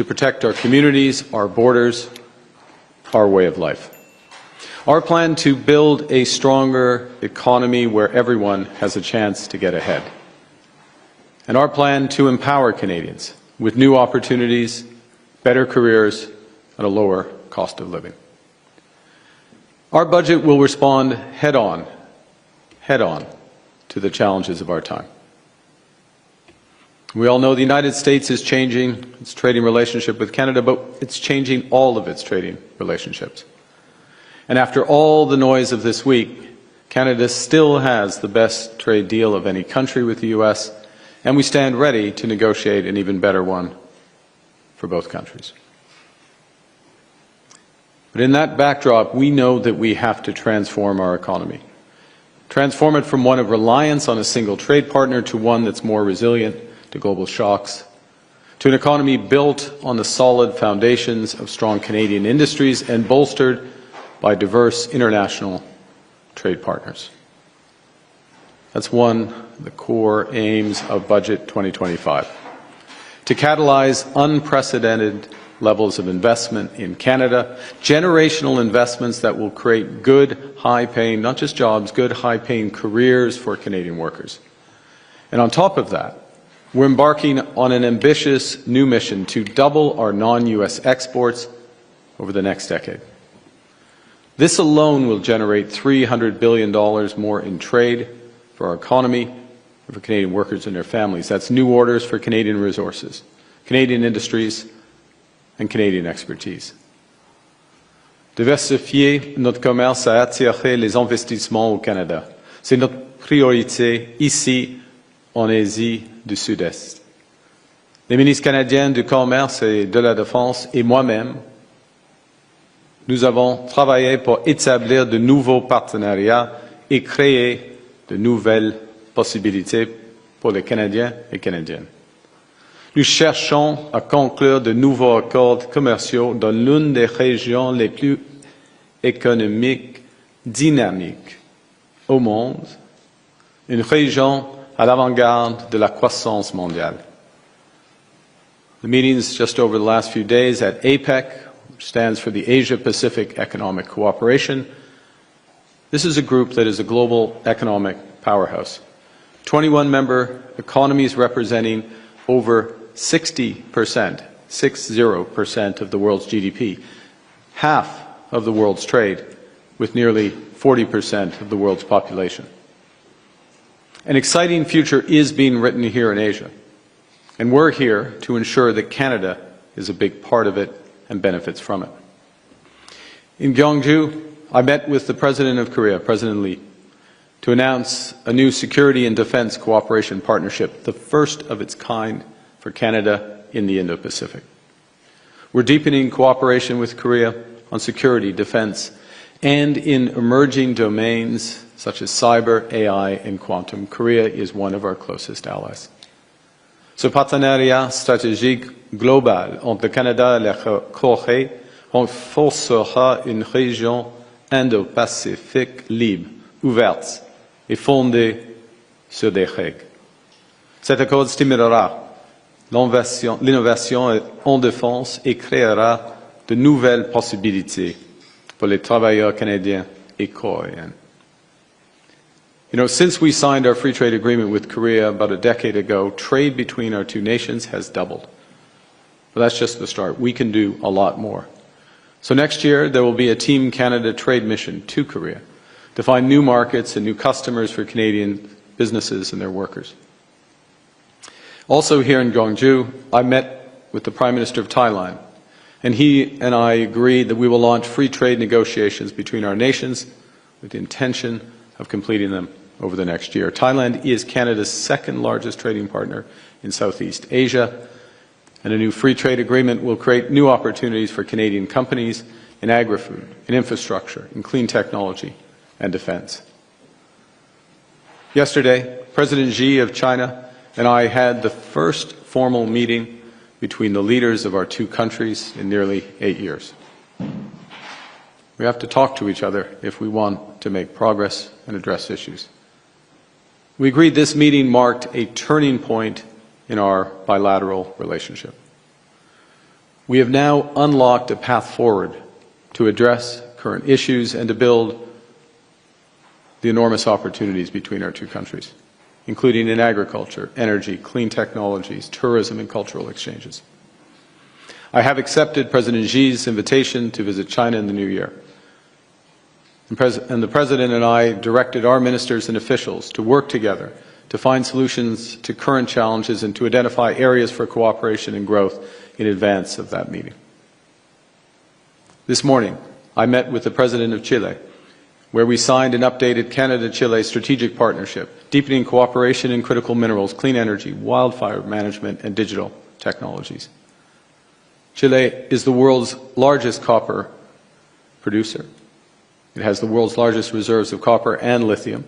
to protect our communities, our borders, our way of life. Our plan to build a stronger economy where everyone has a chance to get ahead. And our plan to empower Canadians with new opportunities, better careers, and a lower cost of living. Our budget will respond head-on to the challenges of our time. We all know the United States is changing its trading relationship with Canada, but it's changing all of its trading relationships. And after all the noise of this week, Canada still has the best trade deal of any country with the U.S., and we stand ready to negotiate an even better one for both countries. But in that backdrop, we know that we have to transform our economy. Transform it from one of reliance on a single trade partner to one that's more resilient to global shocks, to an economy built on the solid foundations of strong Canadian industries and bolstered by diverse international trade partners. That's one of the core aims of Budget 2025, to catalyze unprecedented levels of investment in Canada, generational investments that will create good, high-paying, not just jobs, good, high-paying careers for Canadian workers. And on top of that, we're embarking on an ambitious new mission to double our non-U.S. exports over the next decade. This alone will generate $300 billion more in trade for our economy and for Canadian workers and their families. That's new orders for Canadian resources, Canadian industries, and Canadian expertise. Diversifier notre commerce a attiré les investissements au Canada. C'est notre priorité ici en Asie du Sud-Est. Les ministres canadiens du Commerce et de la Défense et moi-même, nous avons travaillé pour établir de nouveaux partenariats et créer de nouvelles possibilités pour les Canadiens et Canadiennes. Nous cherchons à conclure de nouveaux accords commerciaux dans l'une des régions les plus économiques, dynamiques au monde, une région à l'avant-garde de la croissance mondiale. The meetings just over the last few days at APEC, which stands for the Asia-Pacific Economic Cooperation. This is a group that is a global economic powerhouse. 21 member economies representing over 60% of the world's GDP, half of the world's trade, with nearly 40% of the world's population. An exciting future is being written here in Asia, and we're here to ensure that Canada is a big part of it and benefits from it. In Gyeongju, I met with the President of Korea, President Lee, to announce a new security and defense cooperation partnership, the first of its kind for Canada in the Indo-Pacific. We're deepening cooperation with Korea on security, defense, and in emerging domains such as cyber, AI, and quantum. Korea is one of our closest allies. Ce partenariat stratégique global entre le Canada et la Corée renforcera une région Indo-Pacifique libre, ouverte et fondée sur des règles. Cet accord stimulera l'innovation en défense et créera de nouvelles possibilités pour les travailleurs canadiens et coréens. You know, since we signed our free trade agreement with Korea about a decade ago, trade between our two nations has doubled. But that's just the start. We can do a lot more. So next year, there will be a Team Canada trade mission to Korea to find new markets and new customers for Canadian businesses and their workers. Also here in Gyeongju, I met with the Prime Minister of Thailand, and he and I agreed that we will launch free trade negotiations between our nations with the intention of completing them over the next year. Thailand is Canada's second largest trading partner in Southeast Asia, and a new free trade agreement will create new opportunities for Canadian companies in agri-food, in infrastructure, in clean technology, and defense. Yesterday, President Xi of China and I had the first formal meeting between the leaders of our two countries in nearly 8 years. We have to talk to each other if we want to make progress and address issues. We agreed this meeting marked a turning point in our bilateral relationship. We have now unlocked a path forward to address current issues and to build the enormous opportunities between our two countries, including in agriculture, energy, clean technologies, tourism, and cultural exchanges. I have accepted President Xi's invitation to visit China in the new year. And the President and I directed our ministers and officials to work together to find solutions to current challenges and to identify areas for cooperation and growth in advance of that meeting. This morning, I met with the President of Chile, where we signed an updated Canada-Chile strategic partnership, deepening cooperation in critical minerals, clean energy, wildfire management, and digital technologies. Chile is the world's largest copper producer. It has the world's largest reserves of copper and lithium,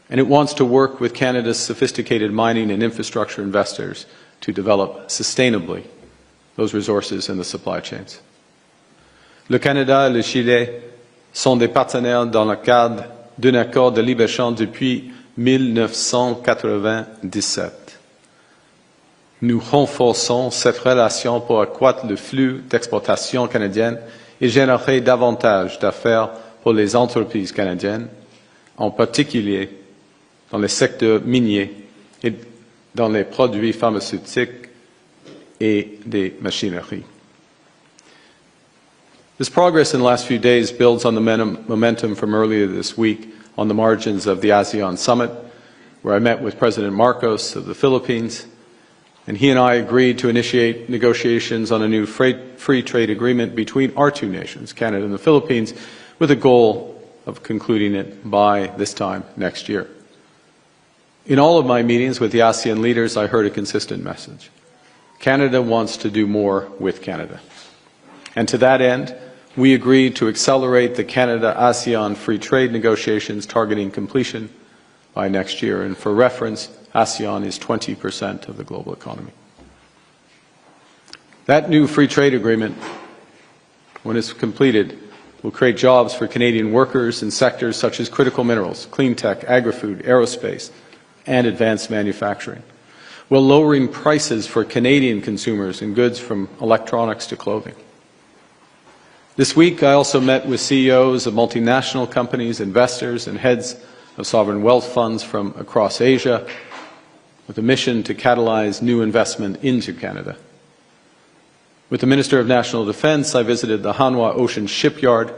and it wants to work with Canada's sophisticated mining and infrastructure investors to develop sustainably those resources and the supply chains. Le Canada et le Chili sont des partenaires dans le cadre d'un accord de libre-échange depuis 1997. Nous renforçons cette relation pour accroître le flux d'exportation canadienne et générer davantage d'affaires pour les entreprises canadiennes, en particulier dans les secteurs miniers et dans les produits pharmaceutiques et des machineries. This progress in the last few days builds on the momentum from earlier this week on the margins of the ASEAN summit, where I met with President Marcos of the Philippines, and he and I agreed to initiate negotiations on a new free trade agreement between our two nations, Canada and the Philippines, with a goal of concluding it by this time next year. In all of my meetings with the ASEAN leaders, I heard a consistent message. Canada wants to do more with Canada. And to that end, we agreed to accelerate the Canada-ASEAN free trade negotiations targeting completion by next year. And for reference, ASEAN is 20% of the global economy. That new free trade agreement, when it's completed, will create jobs for Canadian workers in sectors such as critical minerals, clean tech, agri-food, aerospace, and advanced manufacturing, while lowering prices for Canadian consumers in goods from electronics to clothing. This week, I also met with CEOs of multinational companies, investors, and heads of sovereign wealth funds from across Asia, with a mission to catalyze new investment into Canada. With the Minister of National Defence, I visited the Hanwha Ocean Shipyard,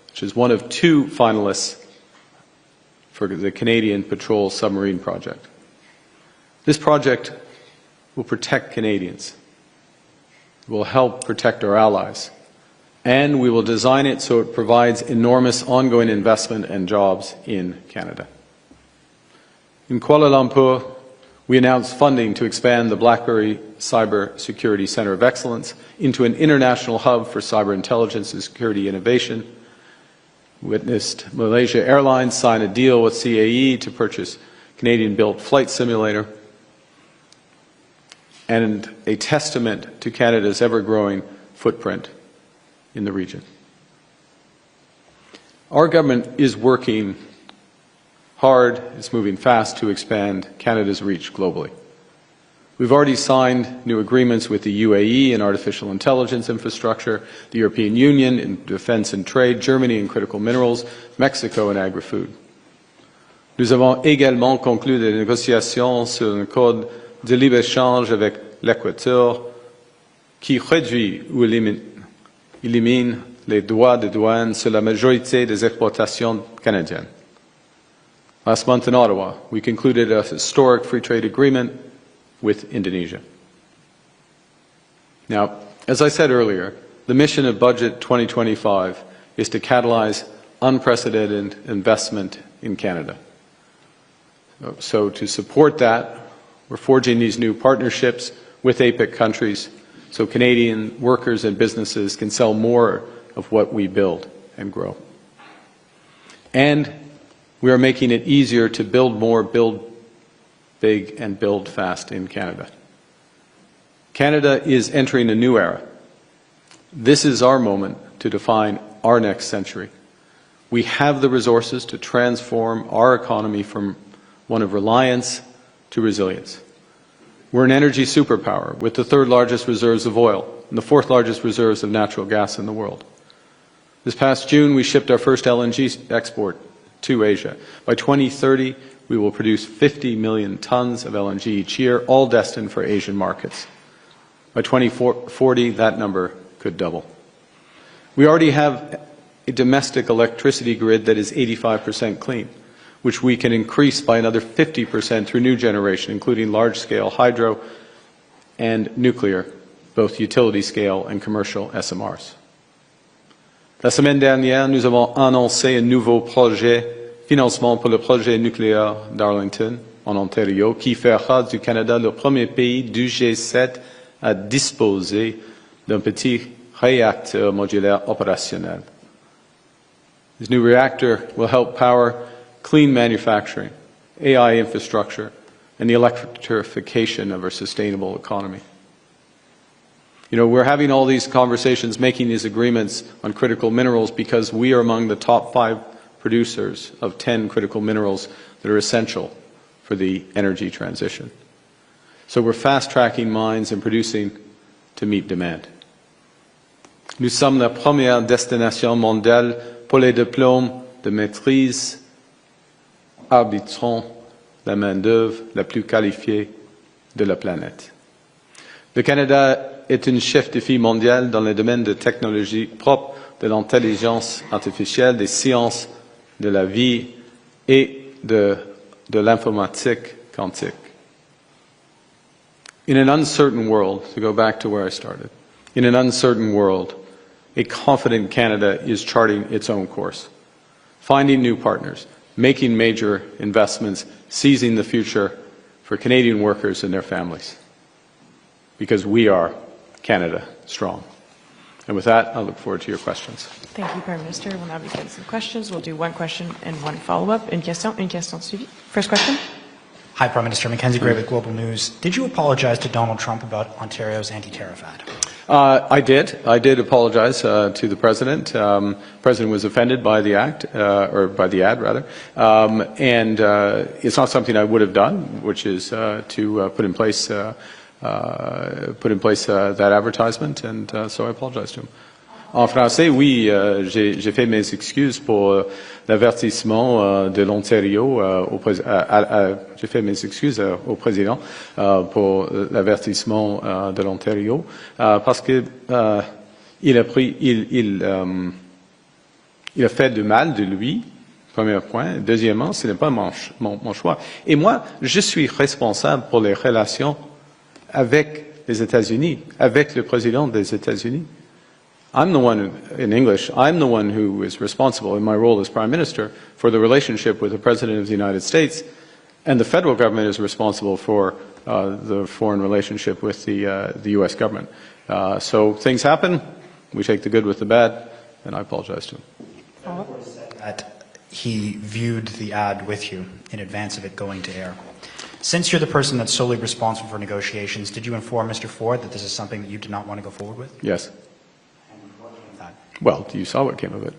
which is one of two finalists for the Canadian Patrol Submarine Project. This project will protect Canadians, will help protect our allies, and we will design it so it provides enormous ongoing investment and jobs in Canada. In Kuala Lumpur, we announced funding to expand the BlackBerry Cyber Security Center of Excellence into an international hub for cyber intelligence and security innovation. Witnessed Malaysia Airlines sign a deal with CAE to purchase Canadian-built flight simulator, and a testament to Canada's ever-growing footprint in the region. Our government is working hard, it's moving fast to expand Canada's reach globally. We've already signed new agreements with the UAE in artificial intelligence infrastructure, the European Union in defense and trade, Germany in critical minerals, Mexico in agri-food. Nous avons également conclu des négociations sur un code de libre-échange avec l'Équateur qui réduit ou élimine les droits de douane sur la majorité des exportations canadiennes. Last month in Ottawa, we concluded a historic free trade agreement with Indonesia. Now, as I said earlier, the mission of Budget 2025 is to catalyze unprecedented investment in Canada. So to support that, we're forging these new partnerships with APEC countries so Canadian workers and businesses can sell more of what we build and grow. And we are making it easier to build more, build big, and build fast in Canada. Canada is entering a new era. This is our moment to define our next century. We have the resources to transform our economy from one of reliance to resilience. We're an energy superpower with the third largest reserves of oil, and the fourth largest reserves of natural gas in the world. This past June, we shipped our first LNG export to Asia. By 2030, we will produce 50 million tons of LNG each year, all destined for Asian markets. By 2040, that number could double. We already have a domestic electricity grid that is 85% clean, which we can increase by another 50% through new generation, including large-scale hydro and nuclear, both utility-scale and commercial SMRs. La semaine dernière, nous avons annoncé un nouveau projet financement pour le projet nucléaire d'Arlington, en Ontario, qui fera du Canada le premier pays du G7 à disposer d'un petit réacteur modulaire opérationnel. This new reactor will help power clean manufacturing, AI infrastructure, and the electrification of our sustainable economy. You know, we're having all these conversations, making these agreements on critical minerals because we are among the top 5 producers of 10 critical minerals that are essential for the energy transition. So we're fast-tracking mines and producing to meet demand. Nous sommes la première destination mondiale pour les diplômes de maîtrise arbitrant la main-d'œuvre la plus qualifiée de la planète. Le Canada est un chef de file mondial dans le domaine de technologie propre, de l'intelligence artificielle, des sciences de la vie et de l'informatique quantique. In an uncertain world, to go back to where I started, in an uncertain world, a confident Canada is charting its own course, finding new partners, making major investments, seizing the future for Canadian workers and their families. Because we are Canada strong. And with that, I look forward to your questions. Thank you, Prime Minister. We'll now be getting some questions. We'll do one question and one follow-up. Une question suivie. First question. Hi, Prime Minister. Mackenzie Gray with Global News. Did you apologize to Donald Trump about Ontario's anti-tariff ad? I did. I did apologize to the President. The President was offended by the act, or by the ad, rather. And it's not something I would have done, which is to put in place that advertisement, and so I apologize to him. En français, oui, j'ai fait mes excuses pour l'avertissement de l'Ontario. J'ai fait mes excuses au président pour l'avertissement de l'Ontario parce que il a fait du mal de lui. Premier point. Deuxièmement, ce n'est pas mon choix. Et moi, je suis responsable pour les relations avec les États-Unis, avec le président des États-Unis. I'm the one, in English, I'm the one who is responsible in my role as Prime Minister for the relationship with the President of the United States, and the federal government is responsible for the foreign relationship with the U.S. government. So things happen, we take the good with the bad, and I apologize to him. That he viewed the ad with you in advance of it going to air. Since you're the person that's solely responsible for negotiations, did you inform Mr. Ford that this is something that you did not want to go forward with? Yes. And what came of that? Well, you saw what came of it.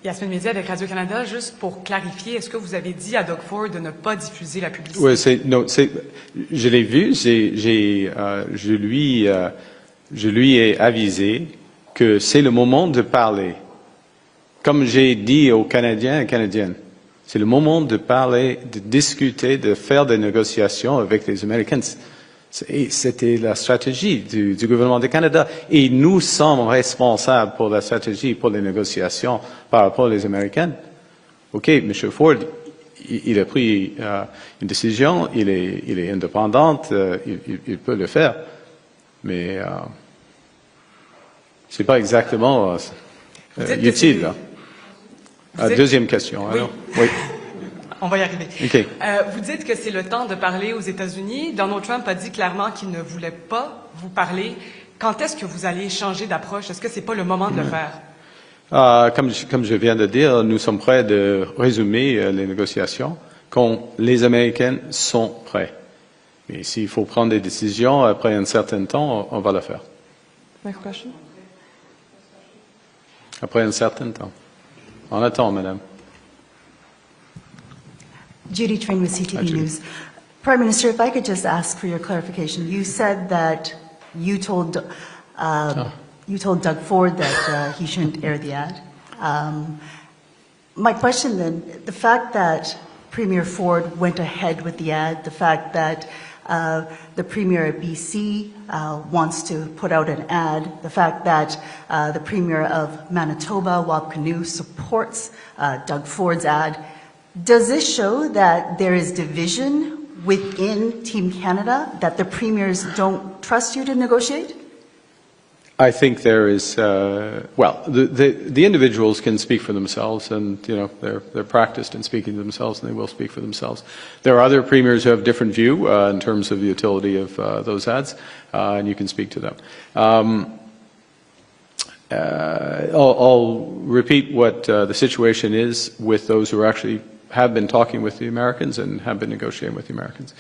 Yasmine Média avec Radio-Canada, juste pour clarifier, est-ce que vous avez dit à Doug Ford de ne pas diffuser la publicité? Oui, je l'ai vu, je lui ai avisé que c'est le moment de parler. Comme j'ai dit aux Canadiens et Canadiennes, c'est le moment de parler, de discuter, de faire des négociations avec les Américains. C'était la stratégie du gouvernement du Canada. Et nous sommes responsables pour la stratégie, pour les négociations par rapport aux Américains. OK, M. Ford, il a pris une décision, il est indépendant, il peut le faire. Mais c'est pas exactement utile. Là. Deuxième question. Oui. Alors. Oui. On va y arriver. Okay. Vous dites que c'est le temps de parler aux États-Unis. Donald Trump a dit clairement qu'il ne voulait pas vous parler. Quand est-ce que vous allez changer d'approche? Est-ce que c'est pas le moment de le faire? Comme je viens de dire, nous sommes prêts de résumer les négociations quand les Américains sont prêts. Mais s'il faut prendre des décisions après un certain temps, on va le faire. Next question. Après un certain temps. On attend, madame. Judy Train with CTV News. Prime Minister, if I could just ask for your clarification. You said that you told Doug Ford that he shouldn't air the ad. My question then, the fact that Premier Ford went ahead with the ad, the fact that the Premier of BC wants to put out an ad, the fact that the Premier of Manitoba, Wap Kinew, supports Doug Ford's ad, does this show that there is division within Team Canada, that the premiers don't trust you to negotiate? I think there is, well, the individuals can speak for themselves, and they're practiced in speaking to themselves, and they will speak for themselves. There are other premiers who have different view in terms of the utility of those ads, and you can speak to them. I'll repeat what the situation is with those who actually have been talking with the Americans and have been negotiating with the Americans.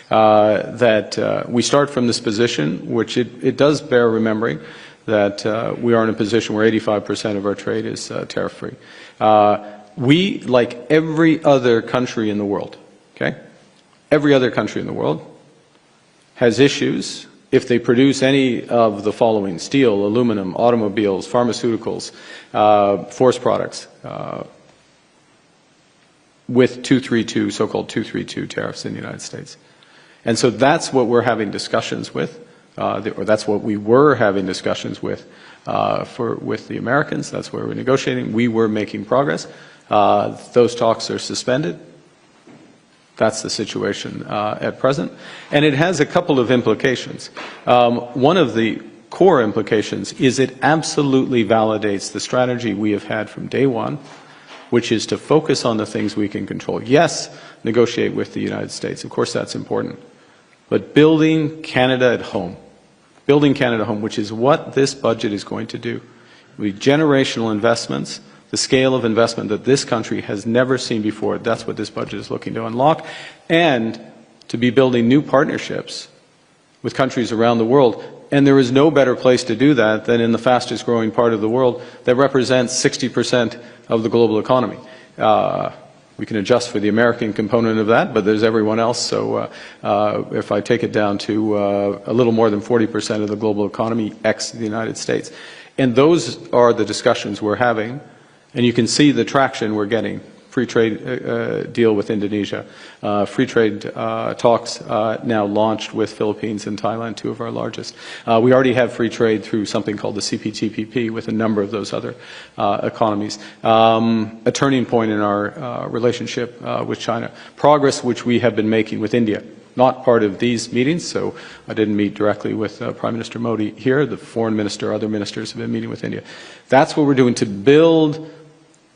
That we start from this position, which it does bear remembering, that we are in a position where 85% of our trade is tariff-free. We, like every other country in the world, okay? Every other country in the world has issues if they produce any of the following: steel, aluminum, automobiles, pharmaceuticals, forest products, with 232, so-called 232 tariffs in the United States. And so that's what we're having discussions with, or that's what we were having discussions with with the Americans. That's where we're negotiating. We were making progress. Those talks are suspended. That's the situation at present. And it has a couple of implications. One of the core implications is it absolutely validates the strategy we have had from day one, which is to focus on the things we can control. Yes, negotiate with the United States. Of course, that's important. But building Canada at home, which is what this budget is going to do, with generational investments, the scale of investment that this country has never seen before, that's what this budget is looking to unlock, and to be building new partnerships with countries around the world. And there is no better place to do that than in the fastest growing part of the world that represents 60% of the global economy. We can adjust for the American component of that, but there's everyone else. So if I take it down to a little more than 40% of the global economy, ex the United States. And those are the discussions we're having. And you can see the traction we're getting. Free trade deal with Indonesia, free trade talks now launched with Philippines and Thailand, two of our largest. We already have free trade through something called the CPTPP with a number of those other economies. A turning point in our relationship with China. Progress which we have been making with India. Not part of these meetings, so I didn't meet directly with Prime Minister Modi here. The foreign minister, other ministers have been meeting with India. That's what we're doing to build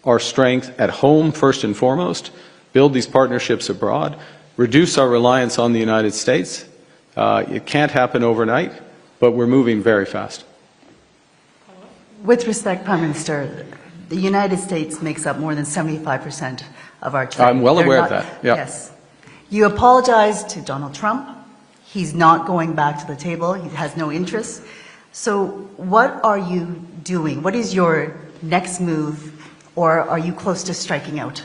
our strength at home first and foremost, build these partnerships abroad, reduce our reliance on the United States. It can't happen overnight, but we're moving very fast. With respect, Prime Minister, the United States makes up more than 75% of our trade. I'm well aware of that. Yeah. Yes. You apologized to Donald Trump. He's not going back to the table. He has no interest. So what are you doing? What is your next move? Or are you close to striking out?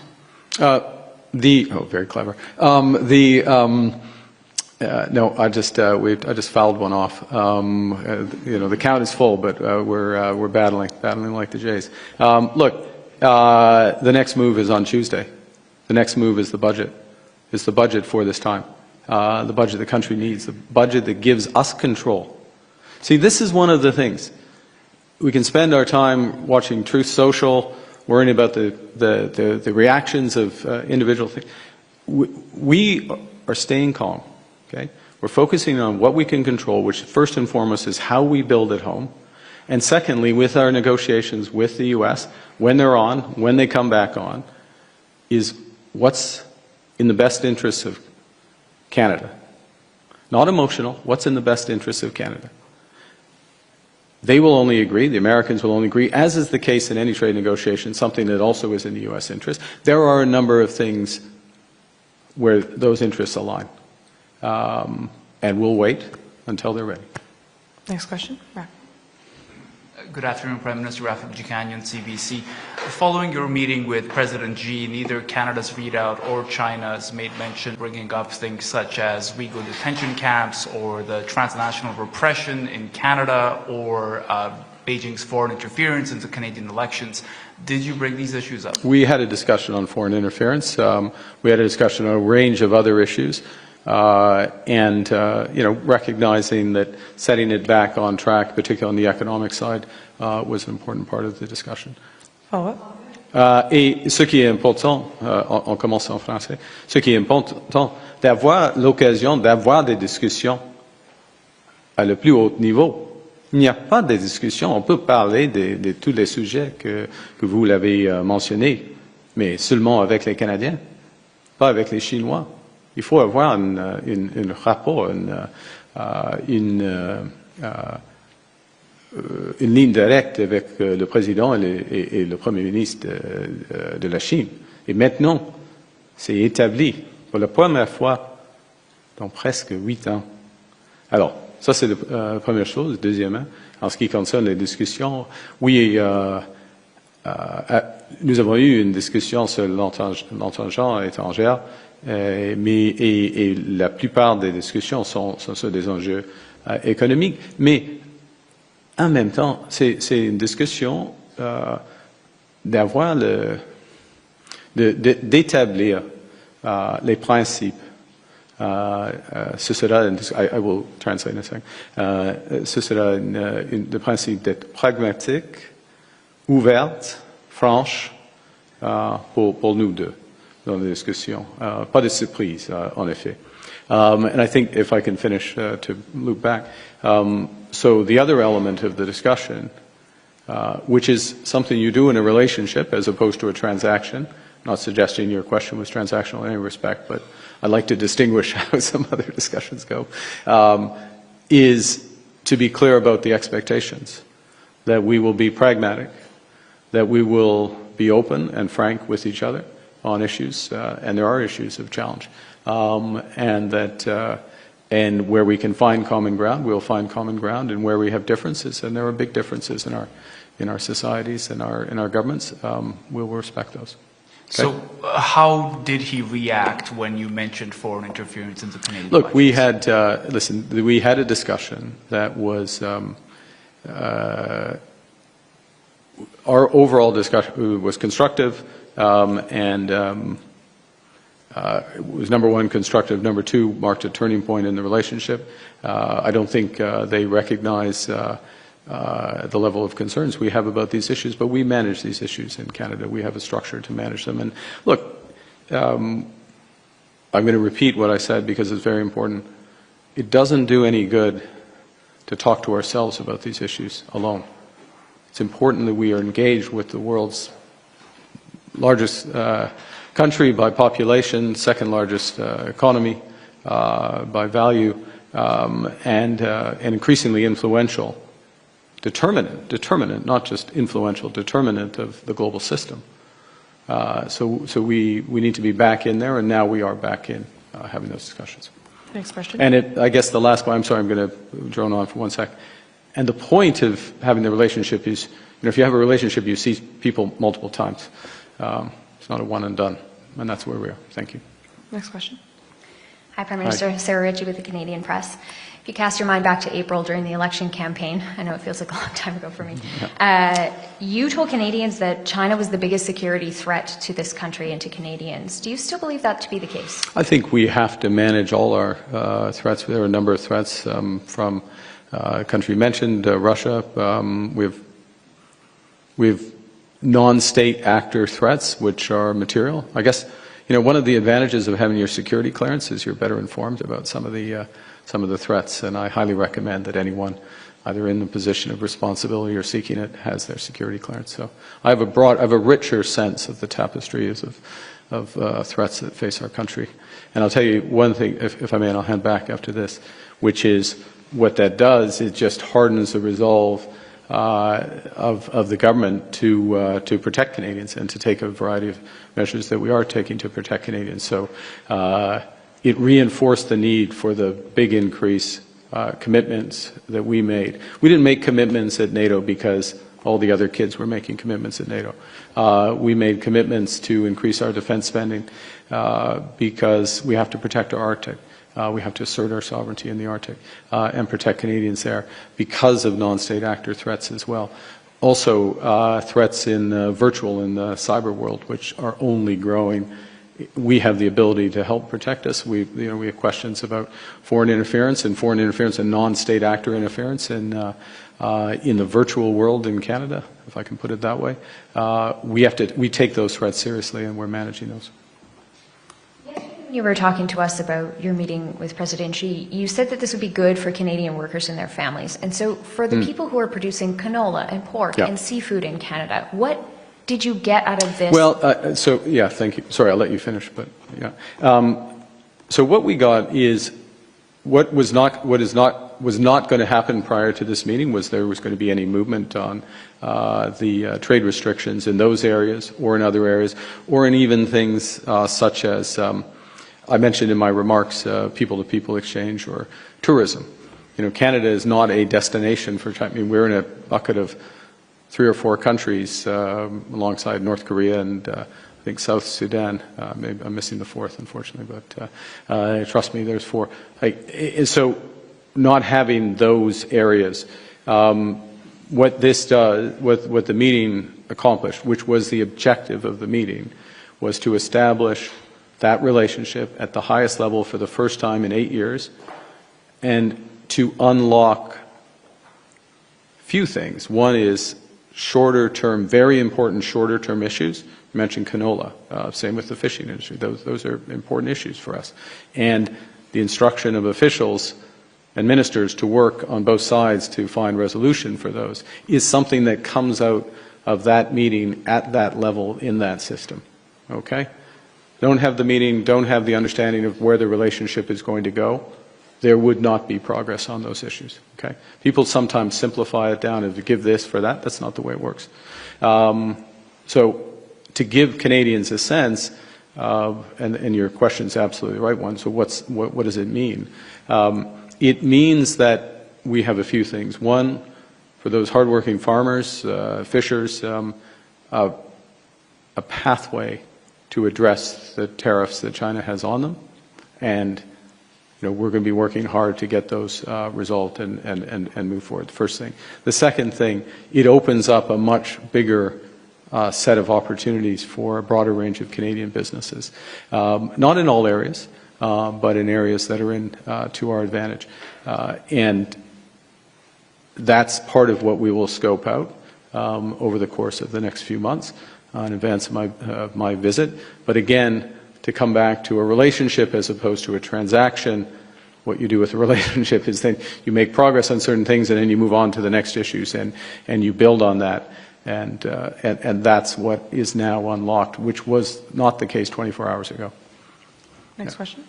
Very clever. No, I just fouled one off. The count is full, but we're battling like the Jays. Look, the next move is on Tuesday. The next move is the budget. It's the budget for this time. The budget the country needs. The budget that gives us control. See, this is one of the things. We can spend our time watching Truth Social, worrying about the reactions of individual things. We are staying calm, okay? We're focusing on what we can control, which first and foremost is how we build at home. And secondly, with our negotiations with the U.S., when they're on, when they come back on, is what's in the best interests of Canada. Not emotional, what's in the best interests of Canada. They will only agree, the Americans will only agree, as is the case in any trade negotiation, something that also is in the U.S. interest. There are a number of things where those interests align. And we'll wait until they're ready. Next question. Raf. Good afternoon, Prime Minister. Raf Canyon, CBC. Following your meeting with President Xi, neither Canada's readout or China's made mention bringing up things such as Uyghur detention camps or the transnational repression in Canada or Beijing's foreign interference into Canadian elections. Did you bring these issues up? We had a discussion on foreign interference. We had a discussion on a range of other issues. Recognizing that setting it back on track, particularly on the economic side, was an important part of the discussion. Et ce qui est important, on commence en français, ce qui est important, d'avoir l'occasion d'avoir des discussions à le plus haut niveau. Il n'y a pas de discussion, on peut parler de tous les sujets que vous l'avez mentionnés, mais seulement avec les Canadiens, pas avec les Chinois. Il faut avoir un rapport, une ligne directe avec le président et le premier ministre de la Chine. Et maintenant, c'est établi pour la première fois dans presque 8 ans. Alors, ça c'est la première chose. Deuxièmement, en ce qui concerne les discussions, oui, nous avons eu une discussion sur l'entente étrangère, mais la plupart des discussions sont sur des enjeux économiques. Mais en même temps, c'est une discussion d'établir les principes. Ce sera, I will translate in a second. Ce sera le principe d'être pragmatique, ouverte, franche pour nous deux dans la discussion. Pas de surprise, en effet. And I think if I can finish to loop back. So the other element of the discussion, which is something you do in a relationship as opposed to a transaction, not suggesting your question was transactional in any respect, but I'd like to distinguish how some other discussions go, is to be clear about the expectations, that we will be pragmatic, that we will be open and frank with each other on issues, and there are issues of challenge, and that and where we can find common ground, we'll find common ground, and where we have differences, and there are big differences in our societies and in our governments, we'll respect those. Okay? So how did he react when you mentioned foreign interference into Canadian Look, we elections? had, we had a discussion that was, our overall discussion was constructive, and it was number one, constructive. Number two, marked a turning point in the relationship. I don't think they recognize the level of concerns we have about these issues, but we manage these issues in Canada. We have a structure to manage them. And look, I'm going to repeat what I said because it's very important. It doesn't do any good to talk to ourselves about these issues alone. It's important that we are engaged with the world's largest country by population, second largest economy by value, and increasingly influential. Determinant, not just influential, determinant of the global system. So we need to be back in there, and now we are back in having those discussions. Next question. And I guess the last one, I'm sorry, I'm going to drone on for 1 sec. And the point of having the relationship is, if you have a relationship, you see people multiple times. It's not a one and done, and that's where we are. Thank you. Next question. Hi, Prime Minister. Sarah Ritchie with the Canadian Press. If you cast your mind back to April during the election campaign, I know it feels like a long time ago for me, you told Canadians that China was the biggest security threat to this country and to Canadians. Do you still believe that to be the case? I think we have to manage all our threats. There are a number of threats from a country mentioned, Russia. We've non-state actor threats, which are material. I guess, one of the advantages of having your security clearance is you're better informed about some of the threats, and I highly recommend that anyone, either in the position of responsibility or seeking it, has their security clearance. So I have a richer sense of the tapestries of threats that face our country. And I'll tell you one thing, if I may, and I'll hand back after this, which is what that does, it just hardens the resolve of the government to protect Canadians and to take a variety of measures that we are taking to protect Canadians. So it reinforced the need for the big increase commitments that we made. We didn't make commitments at NATO because all the other kids were making commitments at NATO. We made commitments to increase our defense spending because we have to protect our Arctic. We have to assert our sovereignty in the Arctic and protect Canadians there because of non-state actor threats as well. Also, threats in virtual and the cyber world, which are only growing. We have the ability to help protect us. We have questions about foreign interference and non-state actor interference in the virtual world in Canada, if I can put it that way. We take those threats seriously, and we're managing those. You were talking to us about your meeting with President Xi. You said that this would be good for Canadian workers and their families. And so for the people who are producing canola and pork and seafood in Canada, what did you get out of this? Well, thank you. Sorry, I'll let you finish, but yeah. So what we got is what was not going to happen prior to this meeting was there was going to be any movement on the trade restrictions in those areas or in other areas, or in even things such as I mentioned in my remarks, people-to-people exchange or tourism. Canada is not a destination for China. I mean, we're in a bucket of 3 or 4 countries alongside North Korea and I think South Sudan. Maybe I'm missing the 4th, unfortunately, but trust me, there's 4. So not having those areas, what this does, what the meeting accomplished, which was the objective of the meeting, was to establish that relationship at the highest level for the first time in 8 years, and to unlock a few things. One is shorter-term, very important shorter-term issues. You mentioned canola. Same with the fishing industry. Those are important issues for us. And the instruction of officials and ministers to work on both sides to find resolution for those is something that comes out of that meeting at that level in that system. Okay? Don't have the meeting, don't have the understanding of where the relationship is going to go, there would not be progress on those issues. Okay? People sometimes simplify it down and to give this for that. That's not the way it works. So to give Canadians a sense, and your question is absolutely the right one, so what does it mean? It means that we have a few things. One, for those hardworking farmers, fishers, a pathway to address the tariffs that China has on them, and we're going to be working hard to get those resolved and move forward. The first thing. The second thing, it opens up a much bigger set of opportunities for a broader range of Canadian businesses. Not in all areas, but in areas that are to our advantage. And that's part of what we will scope out over the course of the next few months in advance of my visit. But again, to come back to a relationship as opposed to a transaction, what you do with a relationship is then you make progress on certain things and then you move on to the next issues and you build on that. And that's what is now unlocked, which was not the case 24 hours ago. Next question.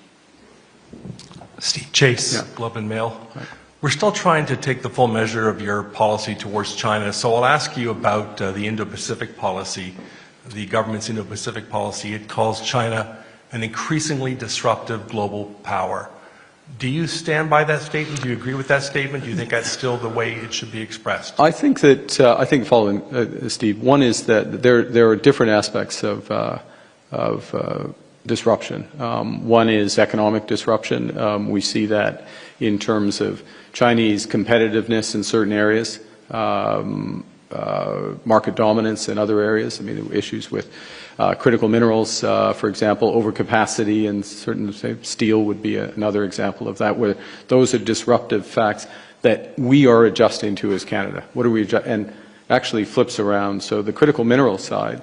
Steve Chase, Globe and Mail. Right. We're still trying to take the full measure of your policy towards China, so I'll ask you about the Indo-Pacific policy, the government's Indo-Pacific policy. It calls China an increasingly disruptive global power. Do you stand by that statement? Do you agree with that statement? Do you think that's still the way it should be expressed? I think following Steve, one is that there are different aspects of disruption. One is economic disruption. We see that in terms of Chinese competitiveness in certain areas, market dominance in other areas. I mean, issues with critical minerals, for example, overcapacity in certain, say, steel would be another example of that, where those are disruptive facts that we are adjusting to as Canada. What are we and actually flips around. So the critical mineral side,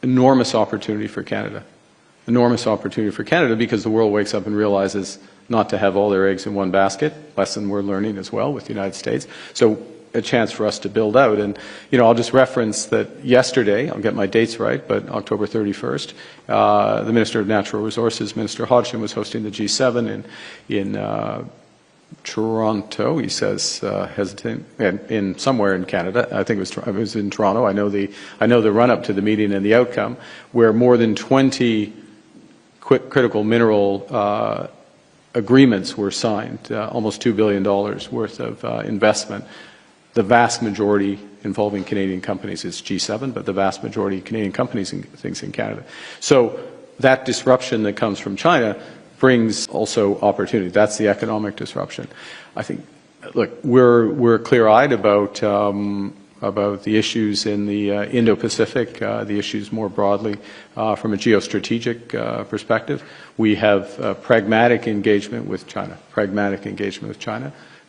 enormous opportunity for Canada. Enormous opportunity for Canada because the world wakes up and realizes not to have all their eggs in one basket, lesson we're learning as well with the United States. So a chance for us to build out. And, I'll just reference that yesterday, I'll get my dates right, but October 31st, the Minister of Natural Resources, Minister Hodgson, was hosting the G7 in Toronto. He says, hesitant, in somewhere in Canada. I think it was in Toronto. I know the run-up to the meeting and the outcome, where more than 20 critical mineral agreements were signed, almost $2 billion worth of investment the vast majority involving Canadian companies is G7, but the vast majority of Canadian companies and things in Canada. So that disruption that comes from China brings also opportunity. That's the economic disruption. I think, look, we're clear-eyed about the issues in the Indo-Pacific, the issues more broadly from a geostrategic perspective. We have pragmatic engagement with China.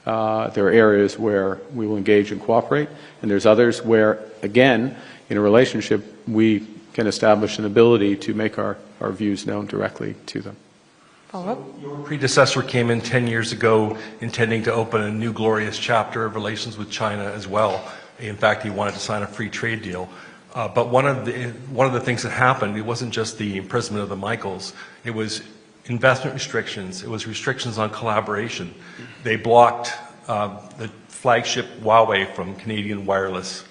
There are areas where we will engage and cooperate, and there's others where, again, in a relationship, we can establish an ability to make our views known directly to them. Follow-up? Your predecessor came in 10 years ago intending to open a new glorious chapter of relations with China as well. In fact, he wanted to sign a free trade deal. But one of the things that happened, it wasn't just the imprisonment of the Michaels, it was investment restrictions, it was restrictions on collaboration. They blocked the flagship Huawei from Canadian wireless.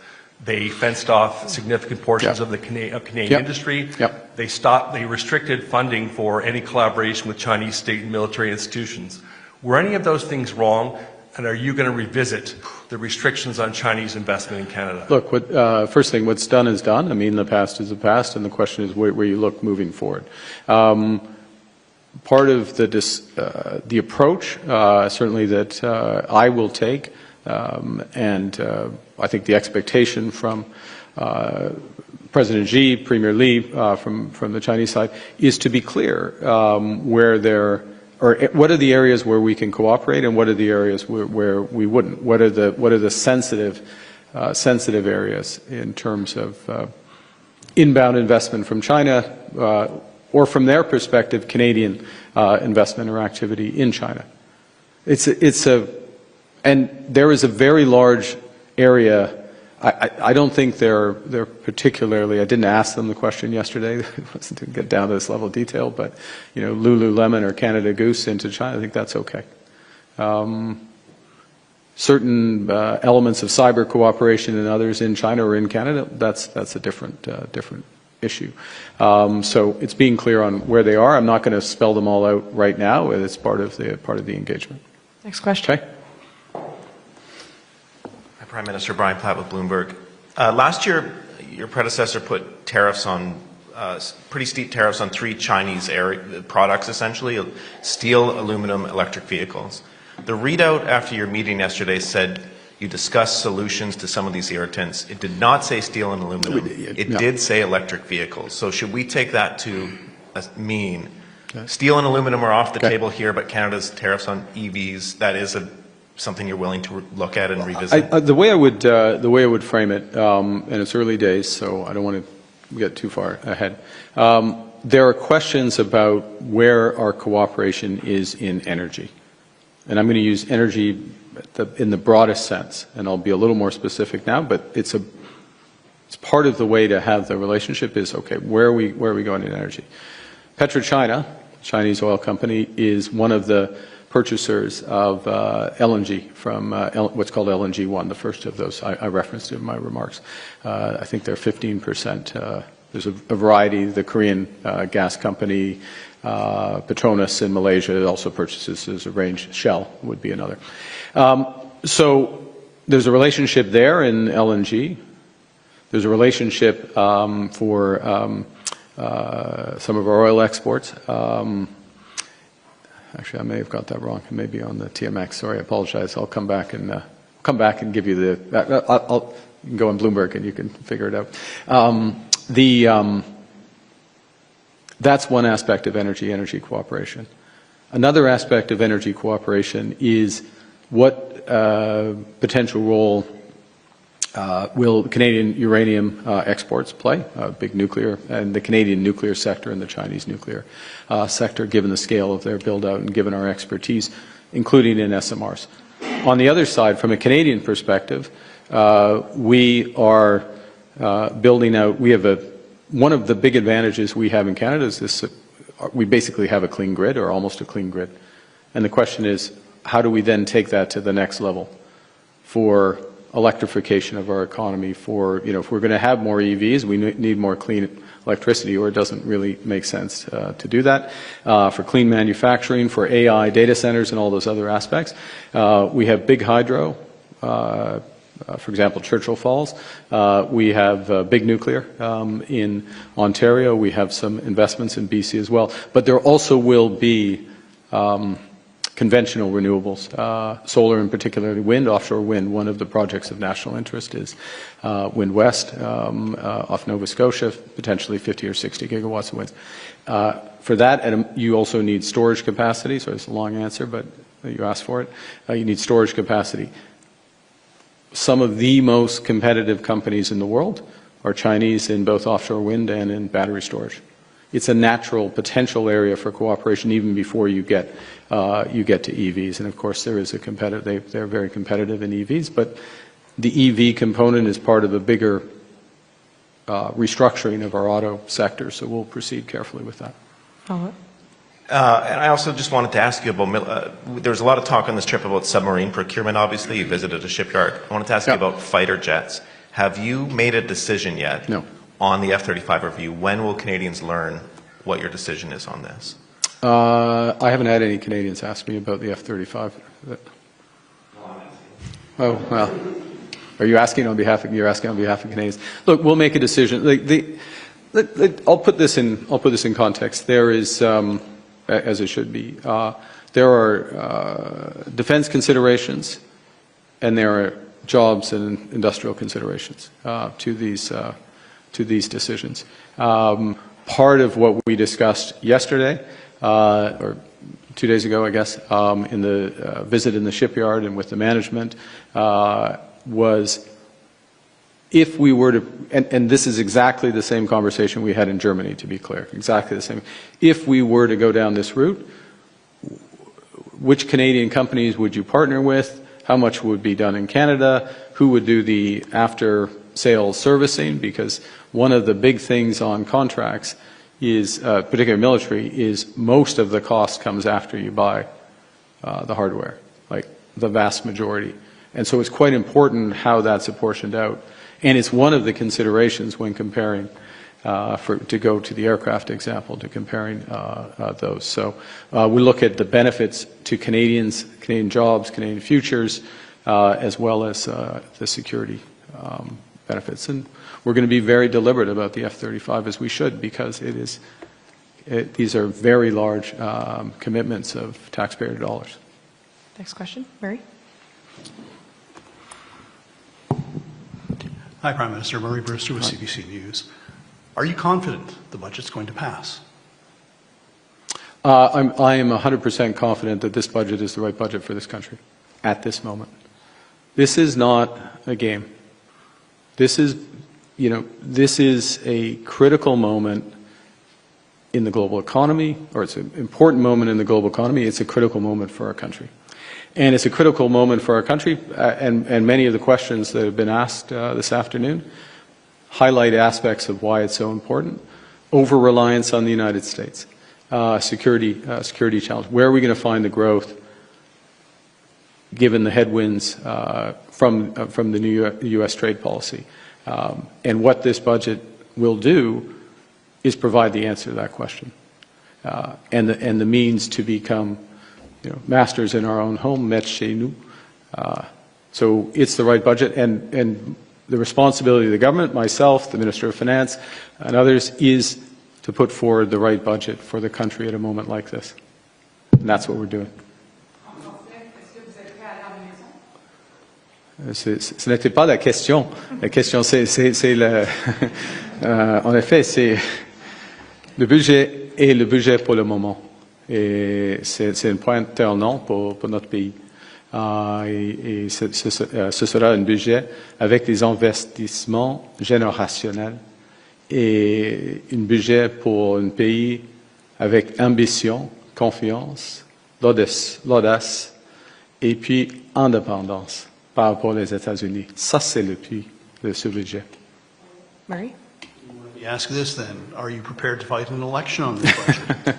They fenced off significant portions of the Canadian industry. They restricted funding for any collaboration with Chinese state and military institutions. Were any of those things wrong? And are you going to revisit the restrictions on Chinese investment in Canada? Look, first thing, what's done is done. I mean, the past is the past, and the question is where you look moving forward. Part of the approach, certainly that I will take, and I think the expectation from President Xi, Premier Li, from the Chinese side, is to be clear what are the areas where we can cooperate, and what are the areas where we wouldn't. What are the sensitive areas in terms of inbound investment from China, or from their perspective, Canadian investment or activity in China. And there is a very large area. I don't think they're particularly. I didn't ask them the question yesterday. It wasn't to get down to this level of detail, but Lululemon or Canada Goose into China, I think that's okay. Certain elements of cyber cooperation and others in China or in Canada, that's a different issue. So it's being clear on where they are. I'm not going to spell them all out right now. It's part of the engagement. Next question. Okay. Prime Minister Brian Platt with Bloomberg. Last year, your predecessor put tariffs on, pretty steep tariffs on 3 Chinese products, essentially, steel, aluminum, electric vehicles. The readout after your meeting yesterday said you discussed solutions to some of these irritants. It did not say steel and aluminum. It did say electric vehicles. So should we take that to mean steel and aluminum are off the table here, but Canada's tariffs on EVs, that is something you're willing to look at and revisit? The way I would frame it, and it's early days, so I don't want to get too far ahead. There are questions about where our cooperation is in energy, and I'm going to use energy in the broadest sense, and I'll be a little more specific now. But it's part of the way to have the relationship is where are we going in energy? PetroChina, Chinese oil company, is one of the purchasers of LNG from what's called LNG 1, the first of those I referenced in my remarks. I think they're 15%. There's a variety. The Korean gas company, Petronas in Malaysia, also purchases. There's a range. Shell would be another. So there's a relationship there in LNG. There's a relationship for some of our oil exports. Actually, I may have got that wrong. It may be on the TMX. Sorry, I apologize. I'll come back and give you the. You can go on Bloomberg and you can figure it out. That's one aspect of energy cooperation. Another aspect of energy cooperation is what potential role will Canadian uranium exports play, big nuclear, and the Canadian nuclear sector and the Chinese nuclear sector, given the scale of their build-out and given our expertise, including in SMRs. On the other side, from a Canadian perspective, we are building out. We have one of the big advantages we have in Canada is this: we basically have a clean grid, or almost a clean grid, and the question is, how do we then take that to the next level for electrification of our economy? For if we're going to have more EVs, we need more clean electricity, or it doesn't really make sense to do that. For clean manufacturing, for AI data centers, and all those other aspects, we have big hydro. for example, Churchill Falls. We have big nuclear in Ontario. We have some investments in BC as well. But there also will be conventional renewables, solar and particularly wind, offshore wind. One of the projects of national interest is Wind West off Nova Scotia, potentially 50 or 60 gigawatts of wind. For that, and you also need storage capacity, so it's a long answer, but you asked for it. You need storage capacity. Some of the most competitive companies in the world are Chinese in both offshore wind and in battery storage. It's a natural potential area for cooperation even before you get to EVs. And of course, there is a competitive. They're very competitive in EVs, but the EV component is part of a bigger restructuring of our auto sector. So we'll proceed carefully with that. And I also just wanted to ask you about, there was a lot of talk on this trip about submarine procurement, obviously. You visited a shipyard. I wanted to ask you about fighter jets. Have you made a decision yet on the F-35 review? When will Canadians learn what your decision is on this? I haven't had any Canadians ask me about the F-35. Oh, well, are you asking on behalf of, you're asking on behalf of Canadians? Look, we'll make a decision. I'll put this in context. There is, as it should be, there are defense considerations and there are jobs and industrial considerations to these decisions. Part of what we discussed yesterday, or 2 days ago, I guess, in the visit in the shipyard and with the management, was if we were to, and this is exactly the same conversation we had in Germany, to be clear, exactly the same. If we were to go down this route, which Canadian companies would you partner with? How much would be done in Canada? Who would do the after-sales servicing? Because one of the big things on contracts is, particularly military, is most of the cost comes after you buy the hardware, like the vast majority. And so it's quite important how that's apportioned out. And it's one of the considerations when comparing, to go to the aircraft example, to comparing those. So we look at the benefits to Canadians, Canadian jobs, Canadian futures, as well as the security benefits. And we're going to be very deliberate about the F-35, as we should, because these are very large commitments of taxpayer dollars. Next question, Murray. Hi, Prime Minister. Murray Brewster with CBC News. Are you confident the budget's going to pass? I am 100% confident that this budget is the right budget for this country at this moment. This is not a game. This is a critical moment in the global economy, or it's an important moment in the global economy. It's a critical moment for our country. And it's a critical moment for our country, and many of the questions that have been asked this afternoon highlight aspects of why it's so important. Over-reliance on the United States, security challenge. Where are we going to find the growth given the headwinds from the new U.S. trade policy? And what this budget will do is provide the answer to that question, and the means to become masters in our own home, maîtres chez nous. So it's the right budget, and the responsibility of the government, myself, the Minister of Finance, and others, is to put forward the right budget for the country at a moment like this. And that's what we're doing. Ce n'était pas la question. La question, c'est le... en effet, c'est le budget est le budget pour le moment. Et c'est un point tournant pour notre pays. Et ce sera un budget avec des investissements générationnels et un budget pour un pays avec ambition, confiance, l'audace et puis indépendance par rapport aux États-Unis. Ça, c'est le puits de ce budget. Murray? Let me ask this then. Are you prepared to fight an election on this budget?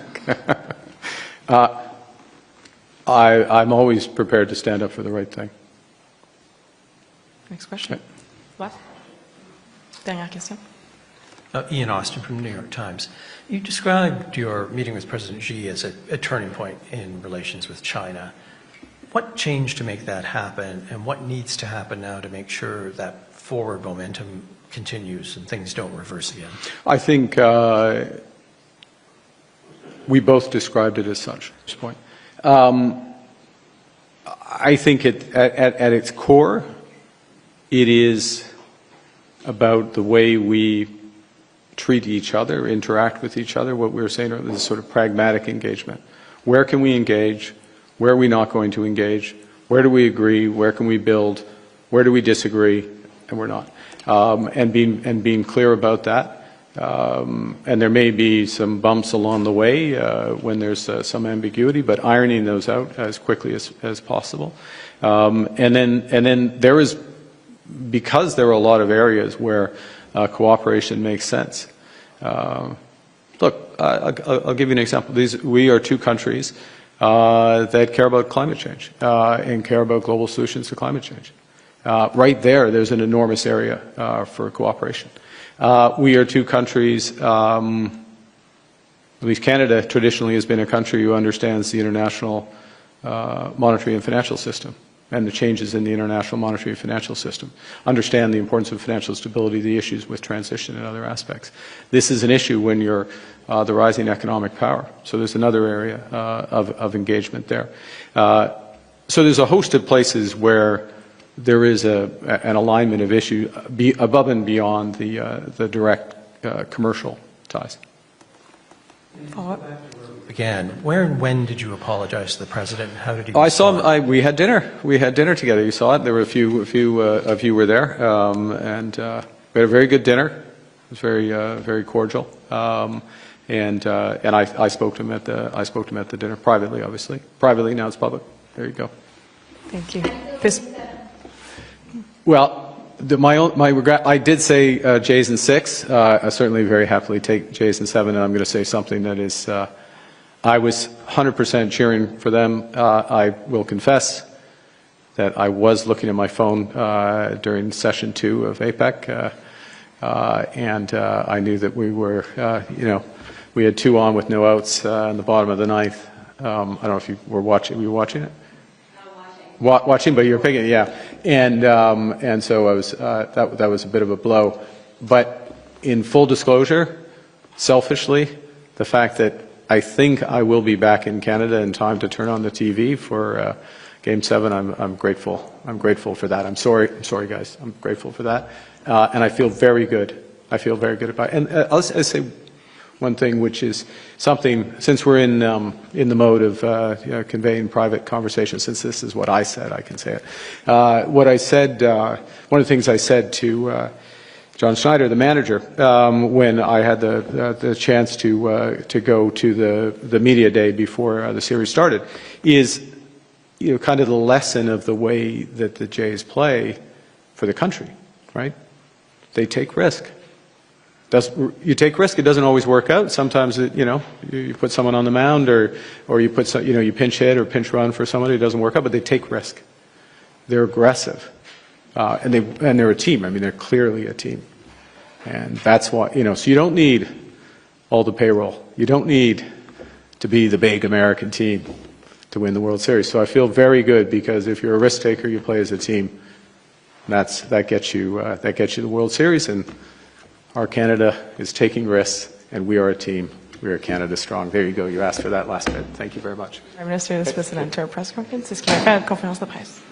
I'm always prepared to stand up for the right thing. Next question. Last. Dernière question. Ian Austin from the New York Times. You described your meeting with President Xi as a turning point in relations with China. What changed to make that happen, and what needs to happen now to make sure that forward momentum continues and things don't reverse again? I think we both described it as such at this point. I think at its core, it is about the way we treat each other, interact with each other, what we were saying earlier, this sort of pragmatic engagement. Where can we engage? Where are we not going to engage? Where do we agree? Where can we build? Where do we disagree? And we're not. And being clear about that. And there may be some bumps along the way when there's some ambiguity, but ironing those out as quickly as possible. And then there is, because there are a lot of areas where cooperation makes sense. Look, I'll give you an example. We are two countries that care about climate change and care about global solutions to climate change. Right there's an enormous area for cooperation. We are two countries, at least Canada traditionally has been a country who understands the international monetary and financial system and the changes in the international monetary and financial system, understand the importance of financial stability, the issues with transition and other aspects. This is an issue when you're the rising economic power. So there's another area of engagement there. So there's a host of places where there is an alignment of issue above and beyond the direct commercial ties. Began. Where and when did you apologize to the president? How did he? I saw him. We had dinner. We had dinner together. You saw it. There were a few of you were there, and we had a very good dinner. It was very cordial. And I spoke to him at the dinner privately, obviously. Privately, now it's public. There you go. Thank you. Well, my regret, I did say J's and 6. I certainly very happily take J's and 7, and I'm going to say something that is, I was 100% cheering for them. I will confess that I was looking at my phone during session 2 of APEC, and I knew that we were, we had 2 on with no outs in the bottom of the 9th. I don't know if you were watching. Were you watching it? Watching, but you're picking it, yeah. And so I was, that was a bit of a blow. But in full disclosure, selfishly, the fact that I think I will be back in Canada in time to turn on the TV for Game 7, I'm grateful. I'm grateful for that. I'm sorry guys. I'm grateful for that. And I feel very good. I feel very good about it. And I'll say one thing, which is something, since we're in the mode of conveying private conversation, since this is what I said, I can say it. What I said, one of the things I said to John Schneider, the manager, when I had the chance to go to the media day before the series started, is kind of the lesson of the way that the Jays play for the country, right? They take risk. You take risk, it doesn't always work out. Sometimes, you put someone on the mound or you put you pinch hit or pinch run for somebody, it doesn't work out, but they take risk. They're aggressive. And they're a team. I mean, they're clearly a team. And that's why, so you don't need all the payroll. You don't need to be the big American team to win the World Series. So I feel very good because if you're a risk taker, you play as a team. That gets you the World Series, and our Canada is taking risks, and we are a team. We are Canada strong. There you go. You asked for that last bit. Thank you very much. Prime Minister, this was an entire press conference. Est-ce qu'il y a une conférence de presse?